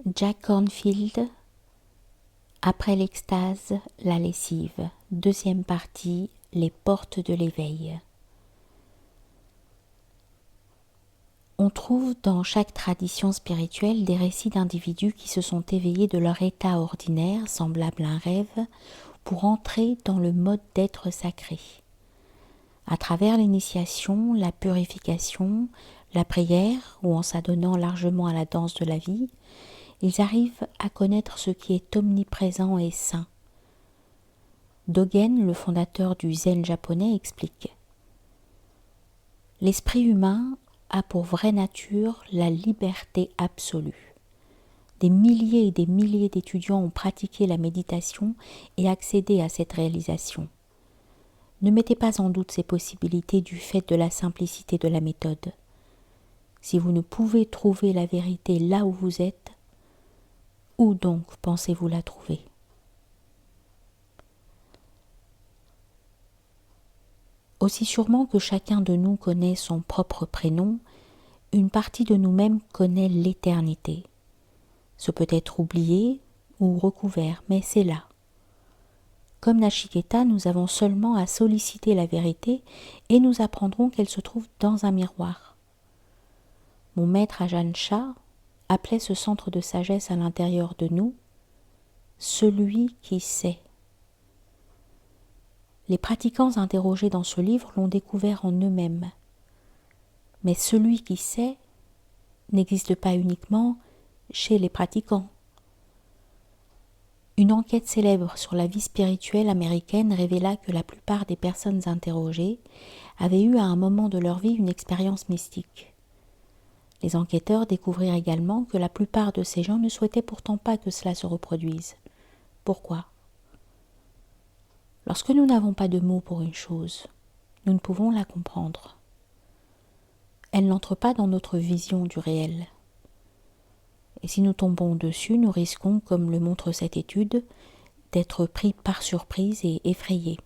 Jack Kornfield, Après l'extase, la lessive. Deuxième partie, les portes de l'éveil. On trouve dans chaque tradition spirituelle des récits d'individus qui se sont éveillés de leur état ordinaire, semblable à un rêve, pour entrer dans le mode d'être sacré. À travers l'initiation, la purification, la prière, ou en s'adonnant largement à la danse de la vie, ils arrivent à connaître ce qui est omniprésent et saint. Dogen, le fondateur du zen japonais, explique : l'esprit humain a pour vraie nature la liberté absolue. Des milliers et des milliers d'étudiants ont pratiqué la méditation et accédé à cette réalisation. Ne mettez pas en doute ces possibilités du fait de la simplicité de la méthode. Si vous ne pouvez trouver la vérité là où vous êtes, où donc pensez-vous la trouver ? Aussi sûrement que chacun de nous connaît son propre prénom, une partie de nous-mêmes connaît l'éternité. Ce peut être oublié ou recouvert, mais c'est là. Comme Nachiketa, nous avons seulement à solliciter la vérité et nous apprendrons qu'elle se trouve dans un miroir. Mon maître Ajahn Chah appelait ce centre de sagesse à l'intérieur de nous « celui qui sait ». Les pratiquants interrogés dans ce livre l'ont découvert en eux-mêmes. Mais celui qui sait n'existe pas uniquement chez les pratiquants. Une enquête célèbre sur la vie spirituelle américaine révéla que la plupart des personnes interrogées avaient eu à un moment de leur vie une expérience mystique. Les enquêteurs découvrirent également que la plupart de ces gens ne souhaitaient pourtant pas que cela se reproduise. Pourquoi ? Lorsque nous n'avons pas de mots pour une chose, nous ne pouvons la comprendre. Elle n'entre pas dans notre vision du réel. Et si nous tombons dessus, nous risquons, comme le montre cette étude, d'être pris par surprise et effrayés.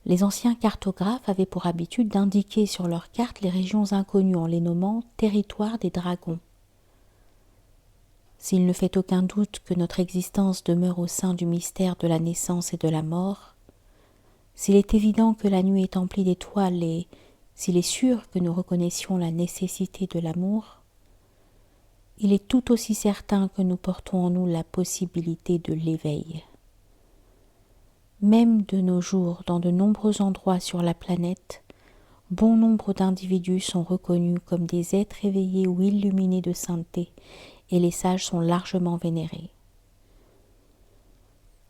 Les anciens cartographes avaient pour habitude d'indiquer sur leurs cartes les régions inconnues en les nommant « territoire des dragons ». S'il ne fait aucun doute que notre existence demeure au sein du mystère de la naissance et de la mort, s'il est évident que la nuit est emplie d'étoiles et s'il est sûr que nous reconnaissions la nécessité de l'amour, il est tout aussi certain que nous portons en nous la possibilité de l'éveil. Même de nos jours, dans de nombreux endroits sur la planète, bon nombre d'individus sont reconnus comme des êtres éveillés ou illuminés de sainteté, et les sages sont largement vénérés.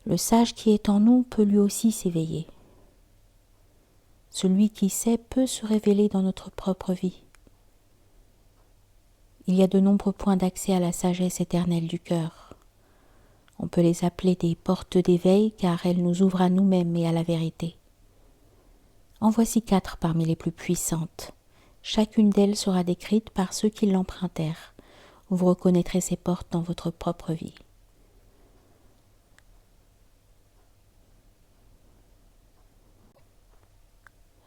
Le sage qui est en nous peut lui aussi s'éveiller. Celui qui sait peut se révéler dans notre propre vie. Il y a de nombreux points d'accès à la sagesse éternelle du cœur. On peut les appeler des portes d'éveil car elles nous ouvrent à nous-mêmes et à la vérité. En voici 4 parmi les plus puissantes. Chacune d'elles sera décrite par ceux qui l'empruntèrent. Vous reconnaîtrez ces portes dans votre propre vie.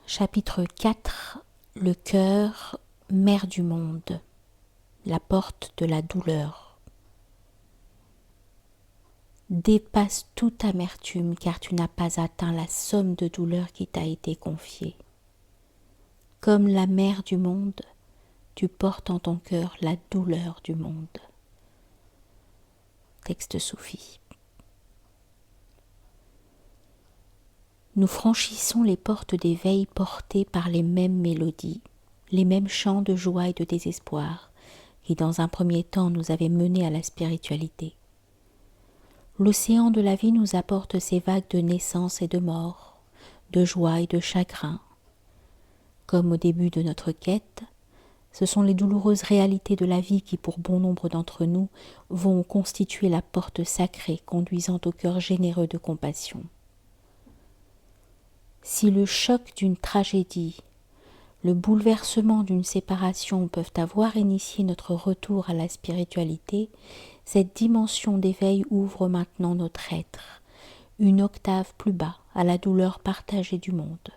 Chapitre 4. Le cœur, mère du monde. La porte de la douleur. Dépasse toute amertume car tu n'as pas atteint la somme de douleur qui t'a été confiée. Comme la mère du monde, tu portes en ton cœur la douleur du monde. Texte soufi. Nous franchissons les portes d'éveil portées par les mêmes mélodies, les mêmes chants de joie et de désespoir qui dans un premier temps nous avaient menés à la spiritualité. L'océan de la vie nous apporte ces vagues de naissance et de mort, de joie et de chagrin. Comme au début de notre quête, ce sont les douloureuses réalités de la vie qui, pour bon nombre d'entre nous, vont constituer la porte sacrée conduisant au cœur généreux de compassion. Si le choc d'une tragédie, le bouleversement d'une séparation peuvent avoir initié notre retour à la spiritualité, cette dimension d'éveil ouvre maintenant notre être, une octave plus bas à la douleur partagée du monde.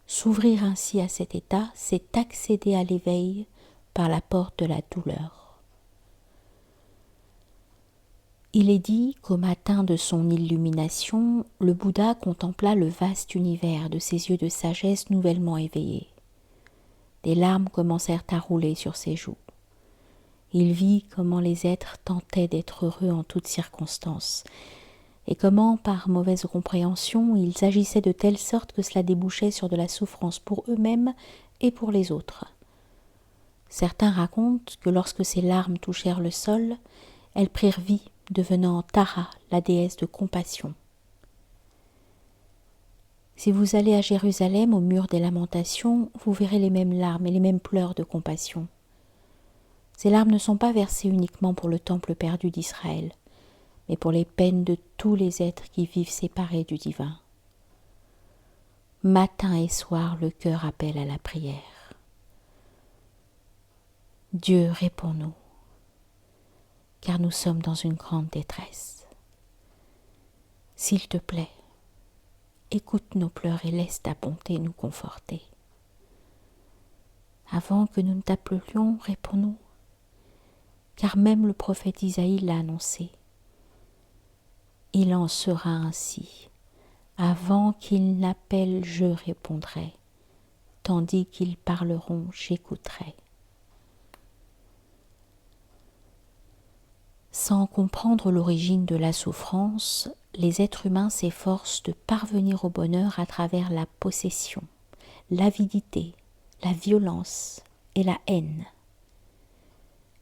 S'ouvrir ainsi à cet état, c'est accéder à l'éveil par la porte de la douleur. Il est dit qu'au matin de son illumination, le Bouddha contempla le vaste univers de ses yeux de sagesse nouvellement éveillés. Des larmes commencèrent à rouler sur ses joues. Il vit comment les êtres tentaient d'être heureux en toutes circonstances, et comment, par mauvaise compréhension, ils agissaient de telle sorte que cela débouchait sur de la souffrance pour eux-mêmes et pour les autres. Certains racontent que lorsque ces larmes touchèrent le sol, elles prirent vie, devenant Tara, la déesse de compassion. Si vous allez à Jérusalem, au mur des lamentations, vous verrez les mêmes larmes et les mêmes pleurs de compassion. Ces larmes ne sont pas versées uniquement pour le temple perdu d'Israël, mais pour les peines de tous les êtres qui vivent séparés du divin. Matin et soir, le cœur appelle à la prière. Dieu, réponds-nous, car nous sommes dans une grande détresse. S'il te plaît, écoute nos pleurs et laisse ta bonté nous conforter. Avant que nous ne t'appelions, réponds-nous, car même le prophète Isaïe l'a annoncé. Il en sera ainsi. Avant qu'ils n'appellent, je répondrai. Tandis qu'ils parleront, j'écouterai. Sans comprendre l'origine de la souffrance, les êtres humains s'efforcent de parvenir au bonheur à travers la possession, l'avidité, la violence et la haine.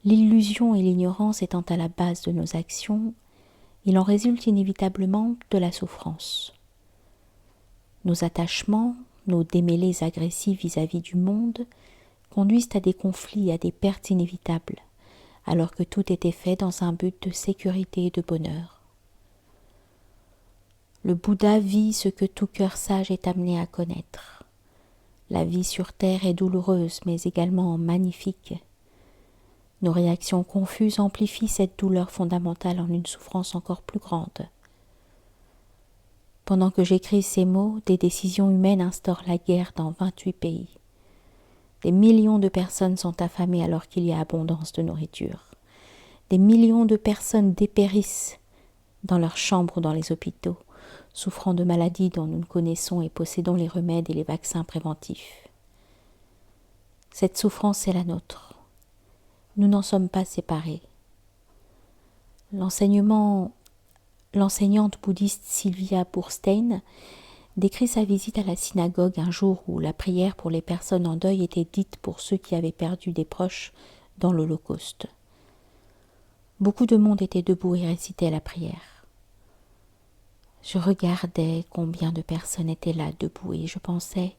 L'illusion et l'ignorance étant à la base de nos actions, il en résulte inévitablement de la souffrance. Nos attachements, nos démêlés agressifs vis-à-vis du monde conduisent à des conflits et à des pertes inévitables, alors que tout était fait dans un but de sécurité et de bonheur. Le Bouddha vit ce que tout cœur sage est amené à connaître. La vie sur terre est douloureuse, mais également magnifique. Nos réactions confuses amplifient cette douleur fondamentale en une souffrance encore plus grande. Pendant que j'écris ces mots, des décisions humaines instaurent la guerre dans 28 pays. Des millions de personnes sont affamées alors qu'il y a abondance de nourriture. Des millions de personnes dépérissent dans leurs chambres ou dans les hôpitaux, souffrant de maladies dont nous ne connaissons et possédons les remèdes et les vaccins préventifs. Cette souffrance est la nôtre. Nous n'en sommes pas séparés. L'enseignante bouddhiste Sylvia Boorstein décrit sa visite à la synagogue un jour où la prière pour les personnes en deuil était dite pour ceux qui avaient perdu des proches dans l'Holocauste. Beaucoup de monde était debout et récitait la prière. Je regardais combien de personnes étaient là debout et je pensais,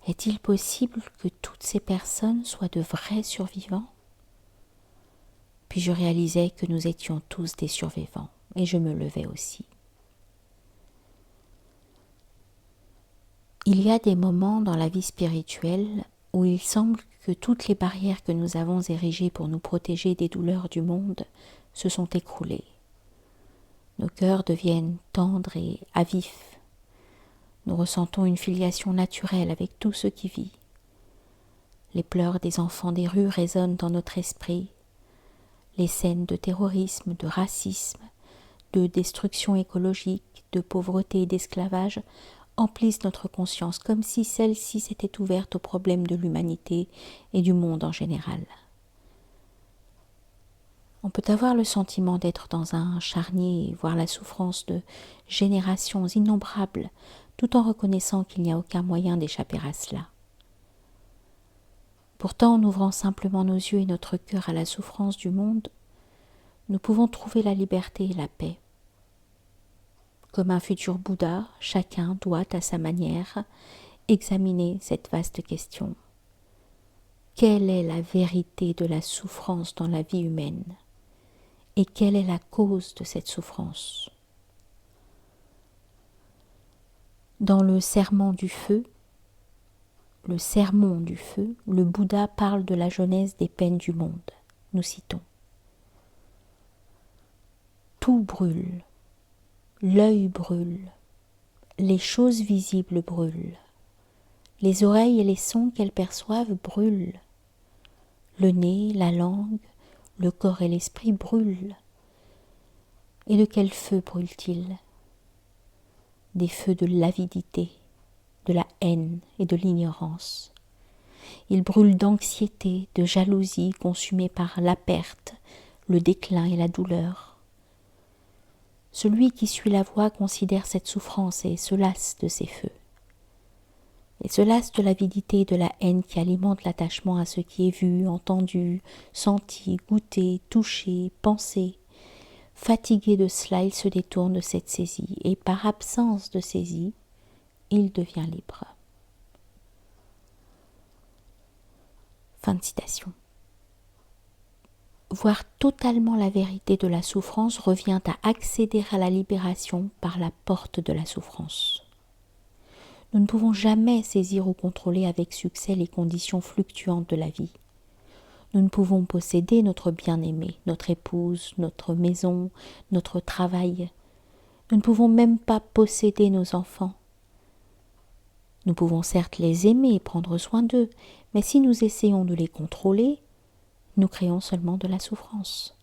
est-il possible que toutes ces personnes soient de vrais survivants ? Puis je réalisais que nous étions tous des survivants et je me levais aussi. Il y a des moments dans la vie spirituelle où il semble que toutes les barrières que nous avons érigées pour nous protéger des douleurs du monde se sont écroulées. Nos cœurs deviennent tendres et à vif. Nous ressentons une filiation naturelle avec tout ce qui vit. Les pleurs des enfants des rues résonnent dans notre esprit. Les scènes de terrorisme, de racisme, de destruction écologique, de pauvreté et d'esclavage emplissent notre conscience comme si celle-ci s'était ouverte aux problèmes de l'humanité et du monde en général. On peut avoir le sentiment d'être dans un charnier et voir la souffrance de générations innombrables tout en reconnaissant qu'il n'y a aucun moyen d'échapper à cela. Pourtant, en ouvrant simplement nos yeux et notre cœur à la souffrance du monde, nous pouvons trouver la liberté et la paix. Comme un futur Bouddha, chacun doit, à sa manière, examiner cette vaste question. Quelle est la vérité de la souffrance dans la vie humaine ? Et quelle est la cause de cette souffrance ? Dans le sermon du feu, le Bouddha parle de la genèse des peines du monde. Nous citons. Tout brûle, l'œil brûle, les choses visibles brûlent, les oreilles et les sons qu'elles perçoivent brûlent, le nez, la langue, le corps et l'esprit brûlent, Et de quels feux brûle-t-il ? Des feux de l'avidité, de la haine et de l'ignorance. Il brûle d'anxiété, de jalousie consumée par la perte, le déclin et la douleur. Celui qui suit la voie considère cette souffrance et se lasse de ces feux. Il se lasse de l'avidité et de la haine qui alimentent l'attachement à ce qui est vu, entendu, senti, goûté, touché, pensé. Fatigué de cela, il se détourne de cette saisie et par absence de saisie, il devient libre. Fin de citation. Voir totalement la vérité de la souffrance revient à accéder à la libération par la porte de la souffrance. Nous ne pouvons jamais saisir ou contrôler avec succès les conditions fluctuantes de la vie. Nous ne pouvons posséder notre bien-aimé, notre épouse, notre maison, notre travail. Nous ne pouvons même pas posséder nos enfants. Nous pouvons certes les aimer et prendre soin d'eux, mais si nous essayons de les contrôler, nous créons seulement de la souffrance.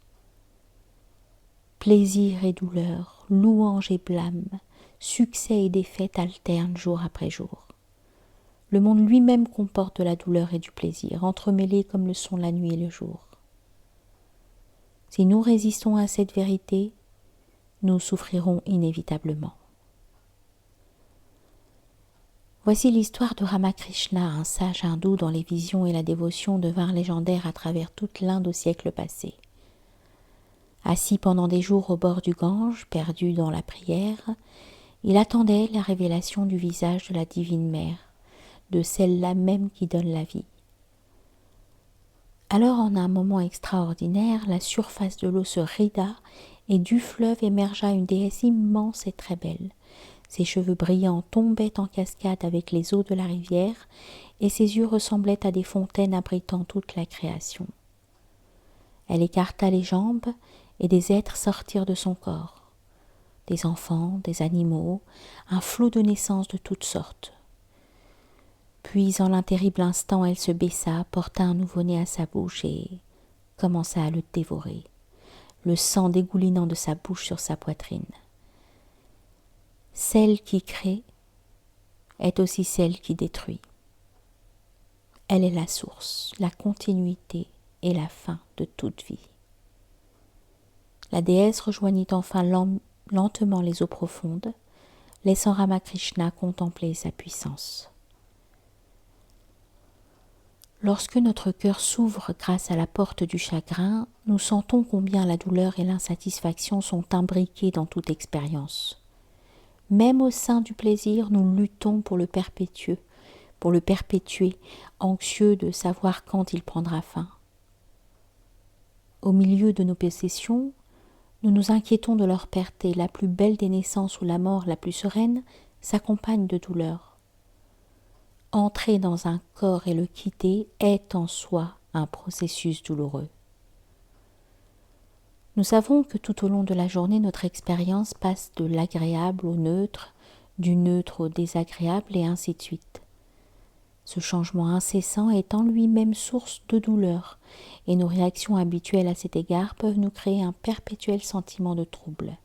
Plaisir et douleur, louange et blâme, succès et défaite alternent jour après jour. Le monde lui-même comporte de la douleur et du plaisir, entremêlés comme le sont la nuit et le jour. Si nous résistons à cette vérité, nous souffrirons inévitablement. Voici l'histoire de Ramakrishna, un sage hindou dont les visions et la dévotion devinrent légendaires à travers toute l'Inde au siècle passé. Assis pendant des jours au bord du Gange, perdu dans la prière, il attendait la révélation du visage de la divine mère, de celle-là même qui donne la vie. Alors, en un moment extraordinaire, la surface de l'eau se rida et du fleuve émergea une déesse immense et très belle. Ses cheveux brillants tombaient en cascade avec les eaux de la rivière et ses yeux ressemblaient à des fontaines abritant toute la création. Elle écarta les jambes et des êtres sortirent de son corps. Des enfants, des animaux, un flot de naissances de toutes sortes. Puis, en un terrible instant, elle se baissa, porta un nouveau-né à sa bouche et commença à le dévorer, le sang dégoulinant de sa bouche sur sa poitrine. Celle qui crée est aussi celle qui détruit. Elle est la source, la continuité et la fin de toute vie. La déesse rejoignit enfin lentement les eaux profondes, laissant Ramakrishna contempler sa puissance. Lorsque notre cœur s'ouvre grâce à la porte du chagrin, nous sentons combien la douleur et l'insatisfaction sont imbriquées dans toute expérience. Même au sein du plaisir, nous luttons pour le perpétuer, anxieux de savoir quand il prendra fin. Au milieu de nos possessions, nous nous inquiétons de leur perte et la plus belle des naissances ou la mort la plus sereine s'accompagne de douleur. Entrer dans un corps et le quitter est en soi un processus douloureux. Nous savons que tout au long de la journée, notre expérience passe de l'agréable au neutre, du neutre au désagréable et ainsi de suite. Ce changement incessant est en lui-même source de douleur et nos réactions habituelles à cet égard peuvent nous créer un perpétuel sentiment de trouble.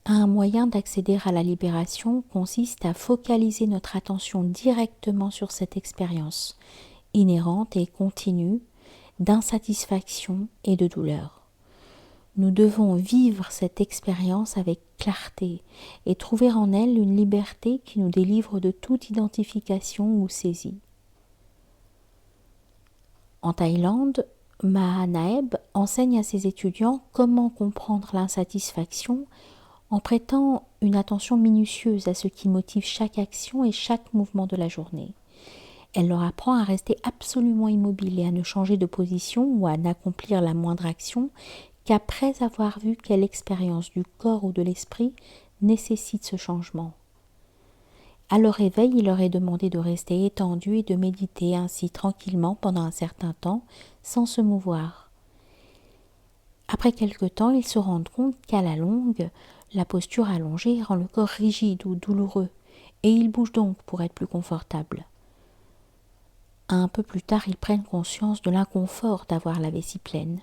Un moyen d'accéder à la libération consiste à focaliser notre attention directement sur cette expérience inhérente et continue d'insatisfaction et de douleur. Nous devons vivre cette expérience avec clarté et trouver en elle une liberté qui nous délivre de toute identification ou saisie. En Thaïlande, Mahanaeb enseigne à ses étudiants comment comprendre l'insatisfaction en prêtant une attention minutieuse à ce qui motive chaque action et chaque mouvement de la journée. Elle leur apprend à rester absolument immobile et à ne changer de position ou à n'accomplir la moindre action qu'après avoir vu quelle expérience du corps ou de l'esprit nécessite ce changement. À leur réveil, il leur est demandé de rester étendus et de méditer ainsi tranquillement pendant un certain temps sans se mouvoir. Après quelque temps, ils se rendent compte qu'à la longue, la posture allongée rend le corps rigide ou douloureux et ils bougent donc pour être plus confortables. Un peu plus tard, ils prennent conscience de l'inconfort d'avoir la vessie pleine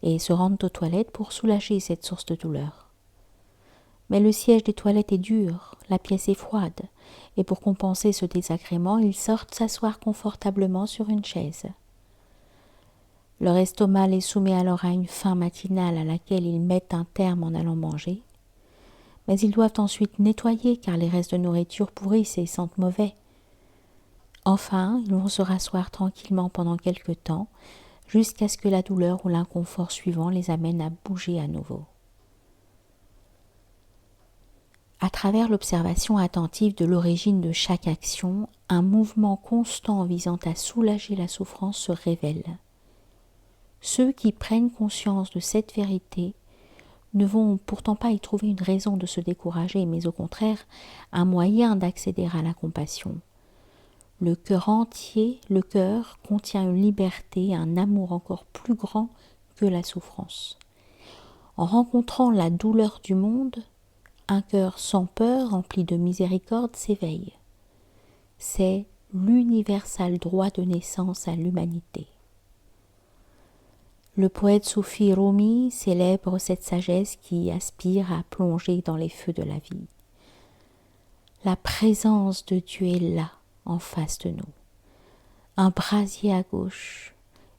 et se rendent aux toilettes pour soulager cette source de douleur. Mais le siège des toilettes est dur, la pièce est froide, et pour compenser ce désagrément, ils sortent s'asseoir confortablement sur une chaise. Leur estomac les soumet alors à une faim matinale à laquelle ils mettent un terme en allant manger, mais ils doivent ensuite nettoyer car les restes de nourriture pourrissent et sentent mauvais. Enfin, ils vont se rasseoir tranquillement pendant quelque temps, jusqu'à ce que la douleur ou l'inconfort suivant les amène à bouger à nouveau. À travers l'observation attentive de l'origine de chaque action, un mouvement constant visant à soulager la souffrance se révèle. Ceux qui prennent conscience de cette vérité ne vont pourtant pas y trouver une raison de se décourager, mais au contraire un moyen d'accéder à la compassion. Le cœur contient une liberté, un amour encore plus grand que la souffrance. En rencontrant la douleur du monde, un cœur sans peur, rempli de miséricorde, s'éveille. C'est l'universal droit de naissance à l'humanité. Le poète soufi Rumi célèbre cette sagesse qui aspire à plonger dans les feux de la vie. La présence de Dieu est là, en face de nous. Un brasier à gauche,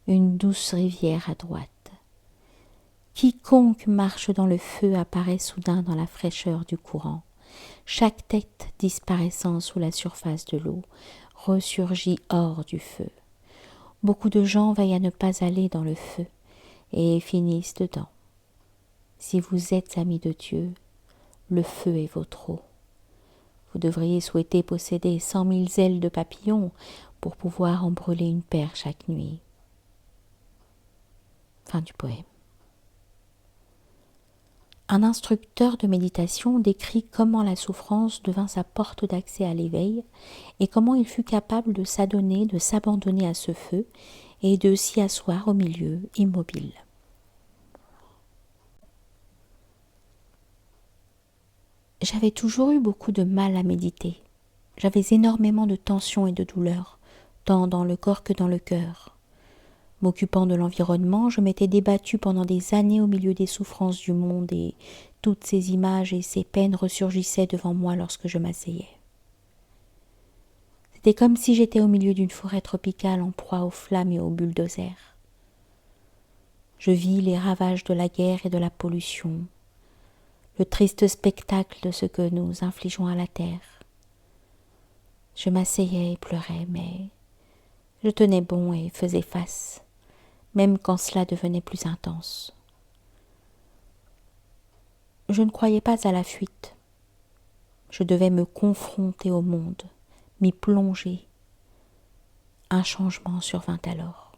une douce rivière à droite. Quiconque marche dans le feu apparaît soudain dans la fraîcheur du courant. Chaque tête disparaissant sous la surface de l'eau ressurgit hors du feu. Beaucoup de gens veillent à ne pas aller dans le feu et finissent dedans. Si vous êtes amis de Dieu, le feu est votre eau. Vous devriez souhaiter posséder 100 000 ailes de papillon pour pouvoir en brûler une paire chaque nuit. Fin du poème. Un instructeur de méditation décrit comment la souffrance devint sa porte d'accès à l'éveil et comment il fut capable de s'adonner, de s'abandonner à ce feu et de s'y asseoir au milieu, immobile. J'avais toujours eu beaucoup de mal à méditer. J'avais énormément de tension et de douleur, tant dans le corps que dans le cœur. M'occupant de l'environnement, je m'étais débattue pendant des années au milieu des souffrances du monde et toutes ces images et ces peines ressurgissaient devant moi lorsque je m'asseyais. C'était comme si j'étais au milieu d'une forêt tropicale en proie aux flammes et aux bulldozers. Je vis les ravages de la guerre et de la pollution, le triste spectacle de ce que nous infligeons à la terre. Je m'asseyais et pleurais, mais je tenais bon et faisais face, même quand cela devenait plus intense. Je ne croyais pas à la fuite. Je devais me confronter au monde, m'y plonger. Un changement survint alors.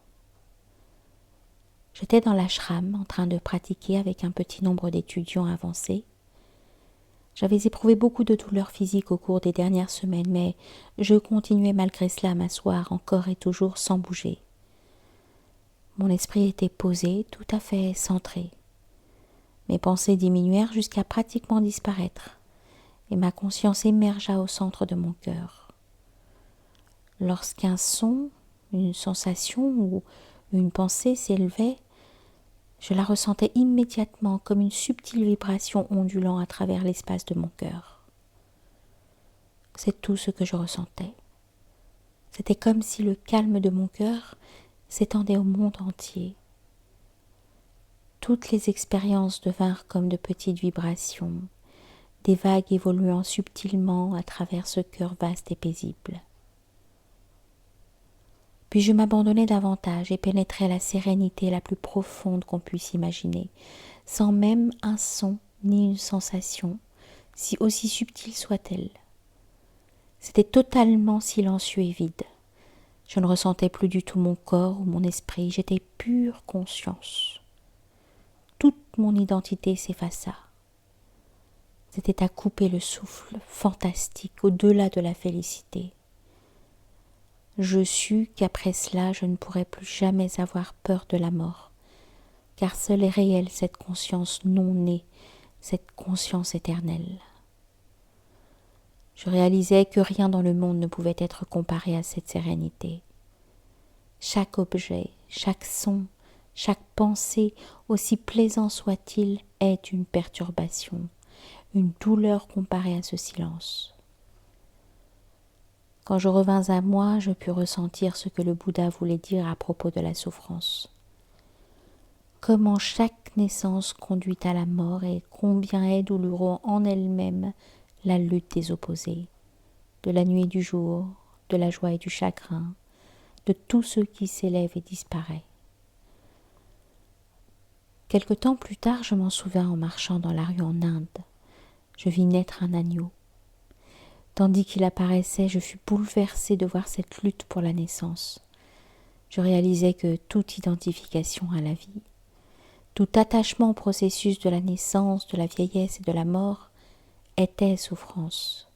J'étais dans l'ashram en train de pratiquer avec un petit nombre d'étudiants avancés. J'avais éprouvé beaucoup de douleurs physiques au cours des dernières semaines, mais je continuais malgré cela à m'asseoir encore et toujours sans bouger. Mon esprit était posé, tout à fait centré. Mes pensées diminuèrent jusqu'à pratiquement disparaître, et ma conscience émergea au centre de mon cœur. Lorsqu'un son, une sensation ou une pensée s'élevait, je la ressentais immédiatement comme une subtile vibration ondulant à travers l'espace de mon cœur. C'est tout ce que je ressentais. C'était comme si le calme de mon cœur s'étendait au monde entier. Toutes les expériences devinrent comme de petites vibrations, des vagues évoluant subtilement à travers ce cœur vaste et paisible. Puis je m'abandonnai davantage et pénétrai la sérénité la plus profonde qu'on puisse imaginer, sans même un son ni une sensation, si aussi subtile soit-elle. C'était totalement silencieux et vide. Je ne ressentais plus du tout mon corps ou mon esprit, j'étais pure conscience. Toute mon identité s'effaça. C'était à couper le souffle, fantastique, au-delà de la félicité. Je sus qu'après cela, je ne pourrais plus jamais avoir peur de la mort, car seule est réelle cette conscience non née, cette conscience éternelle. Je réalisais que rien dans le monde ne pouvait être comparé à cette sérénité. Chaque objet, chaque son, Chaque pensée, aussi plaisant soit-il, est une perturbation, une douleur comparée à ce silence. Quand je revins à moi, je pus ressentir ce que le Bouddha voulait dire à propos de la souffrance. Comment chaque naissance conduit à la mort et combien est douloureux en elle-même la lutte des opposés, de la nuit et du jour, de la joie et du chagrin, de tout ce qui s'élève et disparaît. Quelque temps plus tard, je m'en souvins en marchant dans la rue en Inde. Je vis naître un agneau. Tandis qu'il apparaissait, je fus bouleversée de voir cette lutte pour la naissance. Je réalisais que toute identification à la vie, tout attachement au processus de la naissance, de la vieillesse et de la mort était souffrance.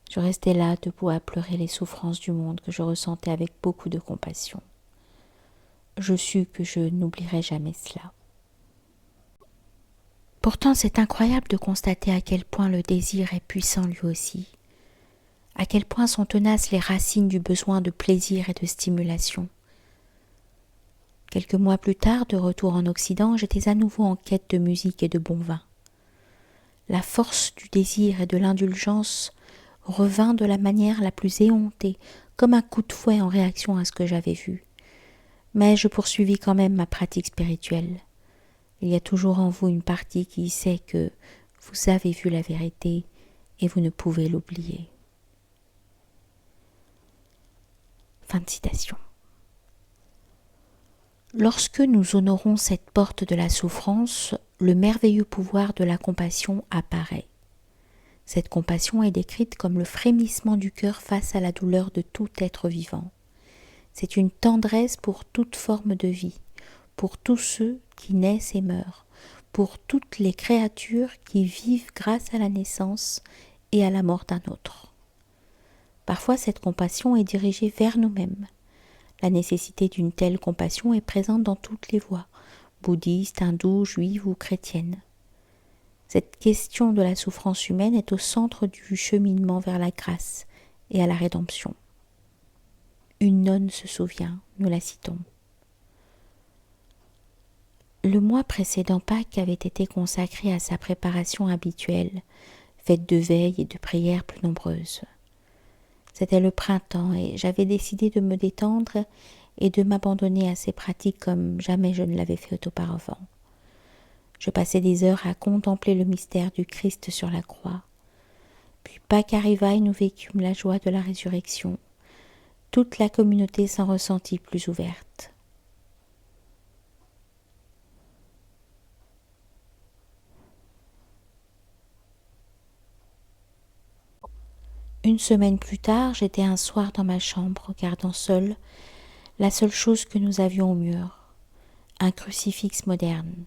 Je restais là, debout à pleurer les souffrances du monde que je ressentais avec beaucoup de compassion. Je sus que je n'oublierai jamais cela. Pourtant, c'est incroyable de constater à quel point le désir est puissant lui aussi, à quel point sont tenaces les racines du besoin de plaisir et de stimulation. Quelques mois plus tard, de retour en Occident, j'étais à nouveau en quête de musique et de bon vin. La force du désir et de l'indulgence revint de la manière la plus éhontée, comme un coup de fouet en réaction à ce que j'avais vu. Mais je poursuivis quand même ma pratique spirituelle. Il y a toujours en vous une partie qui sait que vous avez vu la vérité et vous ne pouvez l'oublier. Fin de citation. Lorsque nous honorons cette porte de la souffrance, le merveilleux pouvoir de la compassion apparaît. Cette compassion est décrite comme le frémissement du cœur face à la douleur de tout être vivant. C'est une tendresse pour toute forme de vie, pour tous ceux qui naissent et meurent, pour toutes les créatures qui vivent grâce à la naissance et à la mort d'un autre. Parfois, cette compassion est dirigée vers nous-mêmes. La nécessité d'une telle compassion est présente dans toutes les voies, bouddhistes, hindoues, juives ou chrétiennes. Cette question de la souffrance humaine est au centre du cheminement vers la grâce et à la rédemption. Une nonne se souvient, nous la citons. Le mois précédant Pâques avait été consacré à sa préparation habituelle, faite de veilles et de prières plus nombreuses. C'était le printemps et j'avais décidé de me détendre et de m'abandonner à ces pratiques comme jamais je ne l'avais fait auparavant. Je passais des heures à contempler le mystère du Christ sur la croix. Puis Pâques arriva et nous vécûmes la joie de la résurrection. Toute la communauté s'en ressentit plus ouverte. Une semaine plus tard, j'étais un soir dans ma chambre, regardant seule la seule chose que nous avions au mur, un crucifix moderne.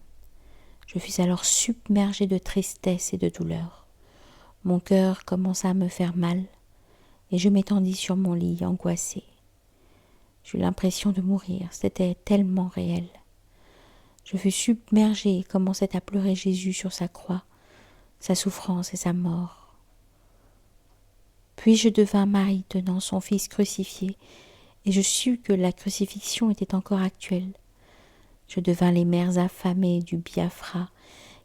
Je fus alors submergée de tristesse et de douleur. Mon cœur commença à me faire mal, et je m'étendis sur mon lit, angoissée. J'eus l'impression de mourir, c'était tellement réel. Je fus submergée et commençai à pleurer Jésus sur sa croix, sa souffrance et sa mort. Puis je devins Marie tenant son fils crucifié, et je sus que la crucifixion était encore actuelle. Je devins les mères affamées du Biafra,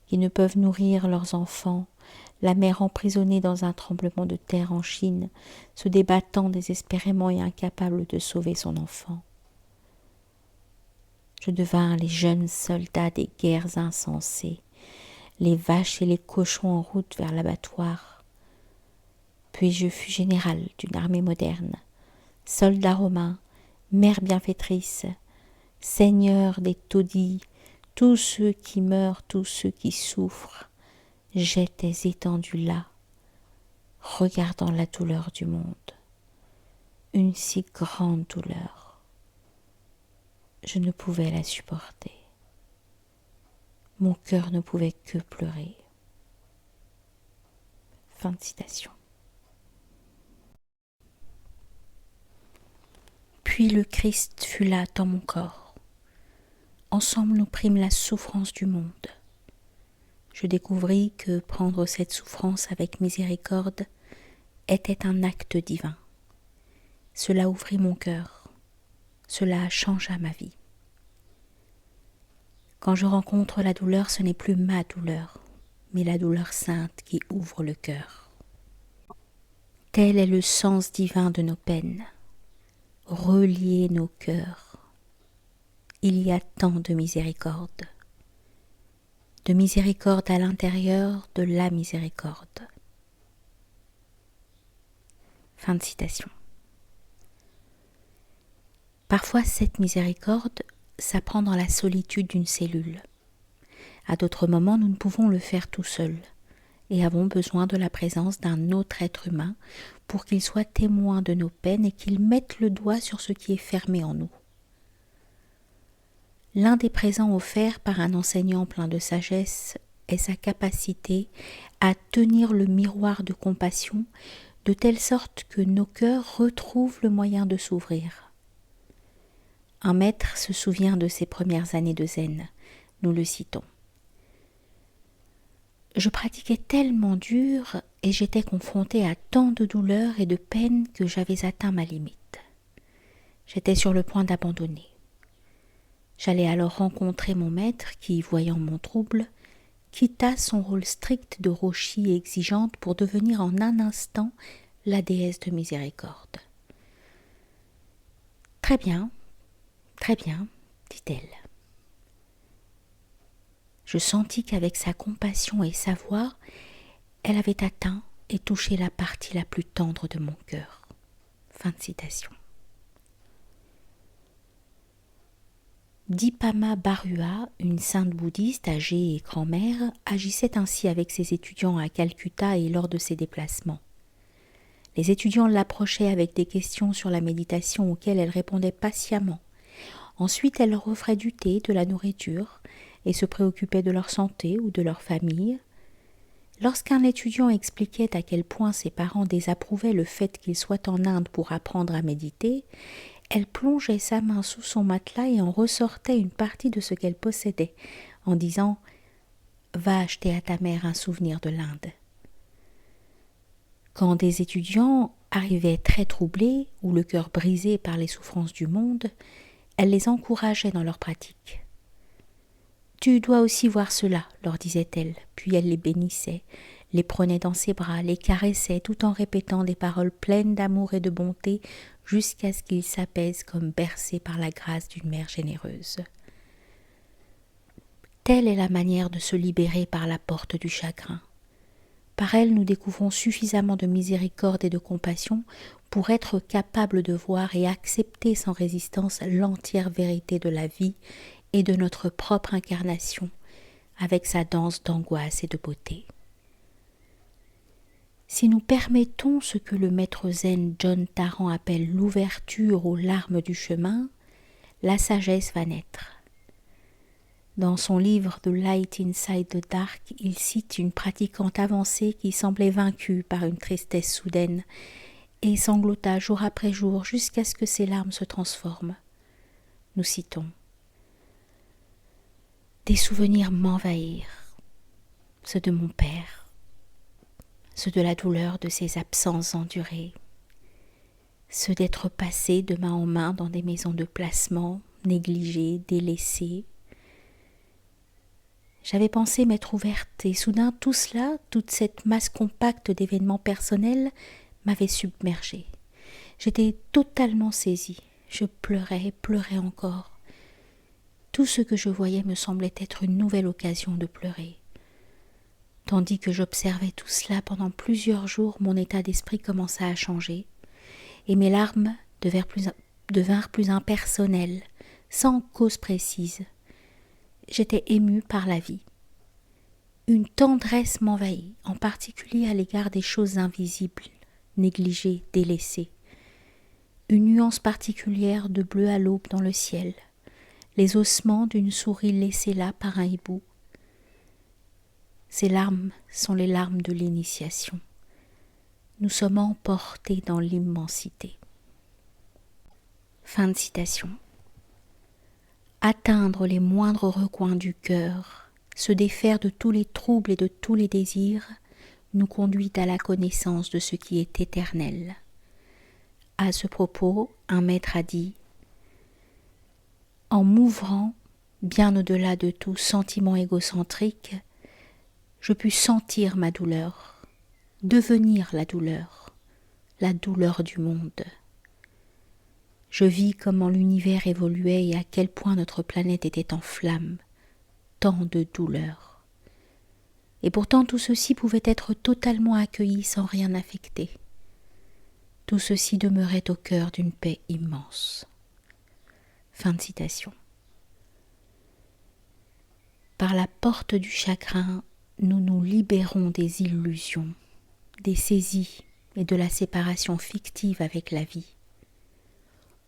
qui ne peuvent nourrir leurs enfants, la mère emprisonnée dans un tremblement de terre en Chine, se débattant désespérément et incapable de sauver son enfant. Je devins les jeunes soldats des guerres insensées, les vaches et les cochons en route vers l'abattoir. Puis je fus général d'une armée moderne, soldat romain, mère bienfaitrice, seigneur des taudis, tous ceux qui meurent, tous ceux qui souffrent. J'étais étendu là, regardant la douleur du monde, une si grande douleur. Je ne pouvais la supporter. Mon cœur ne pouvait que pleurer. Fin de citation. Puis le Christ fut là dans mon corps. Ensemble nous prîmes la souffrance du monde. Je découvris que prendre cette souffrance avec miséricorde était un acte divin. Cela ouvrit mon cœur. Cela changea ma vie. Quand je rencontre la douleur, ce n'est plus ma douleur, mais la douleur sainte qui ouvre le cœur. Tel est le sens divin de nos peines, relier nos cœurs. Il y a tant de miséricorde à l'intérieur de la miséricorde. Fin de citation. Parfois, cette miséricorde s'apprend dans la solitude d'une cellule. À d'autres moments, nous ne pouvons le faire tout seuls et avons besoin de la présence d'un autre être humain pour qu'il soit témoin de nos peines et qu'il mette le doigt sur ce qui est fermé en nous. L'un des présents offerts par un enseignant plein de sagesse est sa capacité à tenir le miroir de compassion de telle sorte que nos cœurs retrouvent le moyen de s'ouvrir. Un maître se souvient de ses premières années de zen, nous le citons. Je pratiquais tellement dur et j'étais confrontée à tant de douleurs et de peines que j'avais atteint ma limite. J'étais sur le point d'abandonner. J'allais alors rencontrer mon maître qui, voyant mon trouble, quitta son rôle strict de rochie exigeante pour devenir en un instant la déesse de miséricorde. Très bien, dit-elle. Je sentis qu'avec sa compassion et sa voix, elle avait atteint et touché la partie la plus tendre de mon cœur. Fin de citation. Dipama Barua, une sainte bouddhiste âgée et grand-mère, agissait ainsi avec ses étudiants à Calcutta et lors de ses déplacements. Les étudiants l'approchaient avec des questions sur la méditation auxquelles elle répondait patiemment. Ensuite, elle leur offrait du thé, de la nourriture et se préoccupait de leur santé ou de leur famille. Lorsqu'un étudiant expliquait à quel point ses parents désapprouvaient le fait qu'il soit en Inde pour apprendre à méditer, elle plongeait sa main sous son matelas et en ressortait une partie de ce qu'elle possédait, en disant « Va acheter à ta mère un souvenir de l'Inde ». Quand des étudiants arrivaient très troublés ou le cœur brisé par les souffrances du monde, elle les encourageait dans leur pratique. « Tu dois aussi voir cela », leur disait-elle, puis elle les bénissait, les prenait dans ses bras, les caressait tout en répétant des paroles pleines d'amour et de bonté jusqu'à ce qu'ils s'apaisent comme bercés par la grâce d'une mère généreuse. Telle est la manière de se libérer par la porte du chagrin. Par elle, nous découvrons suffisamment de miséricorde et de compassion pour être capables de voir et accepter sans résistance l'entière vérité de la vie et de notre propre incarnation, avec sa danse d'angoisse et de beauté. Si nous permettons ce que le maître zen John Tarrant appelle l'ouverture aux larmes du chemin, la sagesse va naître. Dans son livre The Light Inside the Dark, il cite une pratiquante avancée qui semblait vaincue par une tristesse soudaine et sanglota jour après jour jusqu'à ce que ses larmes se transforment. Nous citons « Des souvenirs m'envahirent, ceux de mon père, ceux de la douleur de ses absences endurées, ceux d'être passé de main en main dans des maisons de placement, négligées, délaissées. J'avais pensé m'être ouverte et soudain tout cela, toute cette masse compacte d'événements personnels m'avait submergée. J'étais totalement saisie, je pleurais encore. Tout ce que je voyais me semblait être une nouvelle occasion de pleurer. Tandis que j'observais tout cela pendant plusieurs jours, mon état d'esprit commença à changer, et mes larmes devinrent plus impersonnelles, sans cause précise. J'étais émue par la vie. Une tendresse m'envahit, en particulier à l'égard des choses invisibles, négligées, délaissées. Une nuance particulière de bleu à l'aube dans le ciel, les ossements d'une souris laissée là par un hibou. Ces larmes sont les larmes de l'initiation. Nous sommes emportés dans l'immensité. Fin de citation. Atteindre les moindres recoins du cœur, se défaire de tous les troubles et de tous les désirs, nous conduit à la connaissance de ce qui est éternel. À ce propos, un maître a dit « En m'ouvrant, bien au-delà de tout sentiment égocentrique, je pus sentir ma douleur, devenir la douleur du monde. Je vis comment l'univers évoluait et à quel point notre planète était en flammes, tant de douleurs. Et pourtant tout ceci pouvait être totalement accueilli sans rien affecter. Tout ceci demeurait au cœur d'une paix immense. Fin de citation. Par la porte du chagrin, nous nous libérons des illusions, des saisies et de la séparation fictive avec la vie.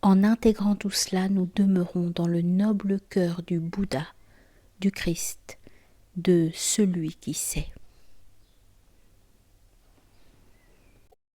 En intégrant tout cela, nous demeurons dans le noble cœur du Bouddha, du Christ, de celui qui sait.